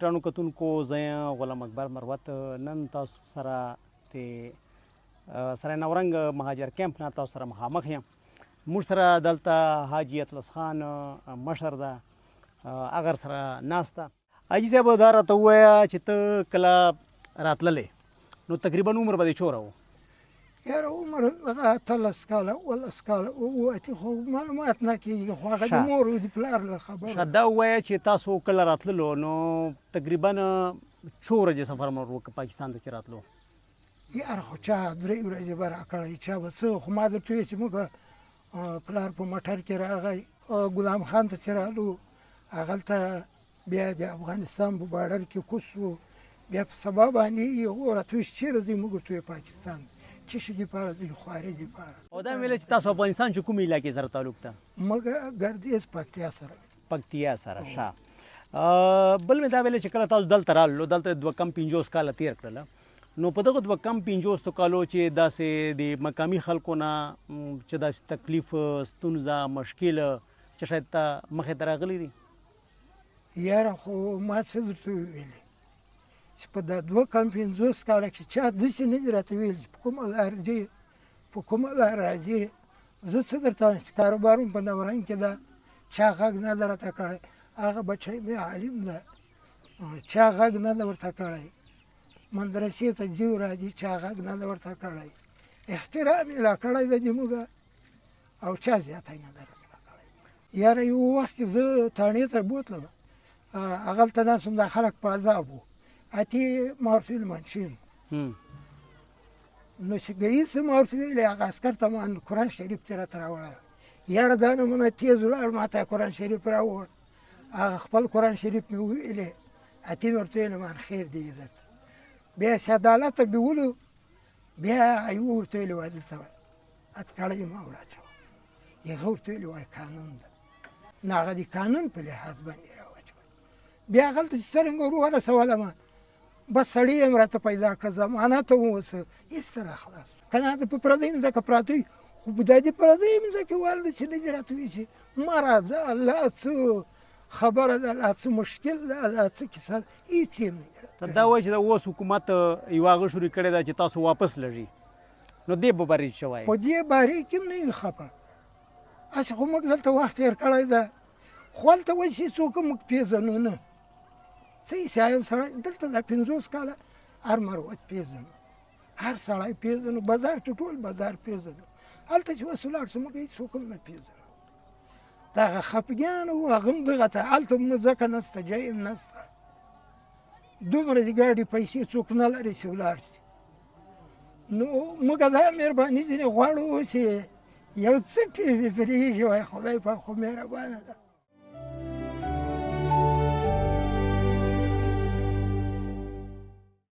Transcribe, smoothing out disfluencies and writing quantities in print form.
درنو کتونکو زه غلام اکبر مروت نن تاسو سره د سره نورنګ مهاجر کیمپ نه تاسو سره مخامخ یم. موږ سره دلته حاجي اطلس خان مشر ده هغه سره ناسته. حاجي صاحب دا راته ووایه چې ته کله راتللی نو تقریبا عمر به دې څومره و؟ یاره عمر هغه 18 کاله 18 کاله ووتې خو معلومات نه کېږي خو هغه د مور او د پلار له خبره. دا ووایه چې تاسو کله راتللو نو تقریبا څو ورځې سفر مو وکړ پاکستان ته چې راتلو؟ یاره خو چا 3 ورځې به راکړی چا به څه خو ما درته وویل چې موږ پلار په موټر کې راغی غلام خان ته چې رالو هغلته بیا د افغانستان په باډر کې کوز وو بیا په سبا باندې یو راته ویل چې چېرې ځئ موږ ورته ویل پاکستان څه شي دپاره ځئ خواري دپاره. او دا مې ویل چې تاسو افغانستان چې کومې علاقې سره تعلق ده؟ موږ ګردیز پکتیا سره. پکتیا سره ښه. بل مې دا ویل چې کله تاسو دلته رالو دلته 250 کاله تېر کړله نو په دغه 250 کالو چې داسې د مقامي خلکو نه چې داسې تکلیف ستونزه مشکل چې شاید ته مخې ته راغلی دي؟ یاره خو ما څه درته وویلې چې په دا 250 کاله کې چا داسې نه دي راته ویلي چې په کومه لار ځې په کومه لار راځې. زه څه درته وایم چې کاروبار مو په نورنګ کې ده چا غږ نه ده راته کړی هغه بچی مې عالم ده چا غږ نه ده ورته کړی مدرسې ته ځي راځي چا غږ نه ده ورته کړی احترام یې لا کړی ده زموږ او چا زیاتی نه ده راسره کړی. یاره یو وخت کې زه تاڼې ته بوتلم هغلته ناست وم دا خلک په عذاب وو اتې ما ورته ویل منشین نو چې ګهیځ ما ورته ویلې هغه عسکر ته ما قرآن شریف ترې راته راوړی یاره دا نمونه تېز ولاړ ما ته قرآن شریف راوړ هغه خپل قرآن شریف مې وویلې اتې مې ورته ویلې مان خیر دی درته بیا چې عدالت ته بیولو بیا یوه ورته ویلې وایي دلته اتکړی ما وراچوه هغه ورته ویلې وایي قانون ده نو هغه د قانون په لحاظ باندې راواچوه بیا هغلته چې څرنګه ور ورسولم بس سړي یم راته پیدا کړه زمانه ته ووسه هېڅ سره خلاص که نه د په پردۍ مځکه پراته وي خو دا د پردۍ مځکې والده چې نه دي راته وایي چې مه راځه الله څه خبره ده الله څه مشکل ده الله څه کیسه ده هېڅ یې نه دي راته. دا وایي چې دا اوس حکومت یوه هغه شروع کړې ده چې تاسو واپس لږي نو دې به بریج شوی په دې بارې کې هم نه یو خفه هسې خو موږ دلته وخت تېر کړی ده خو هلته وایي چې څوک موږ پېژنو نه څه یې سړی دلته دا 50 کاله هر مروت پېژنو هر سړی پېژنو بازار کې ټول بازار پېژنو هلته چې اوس ولاړ شو موږ هېڅ څوک هم نه پېژنو دغه خفګان و هغه هم دغه ته هلته مځکه نسته جای هم نسته دومره د ګاډي پیسې څوک نه لري چې ولاړ شي نو موږ دا مهرباني ځینې غواړو چې یو څه ټي وي پرېږي وایي خدای پاک خو مهربانه ده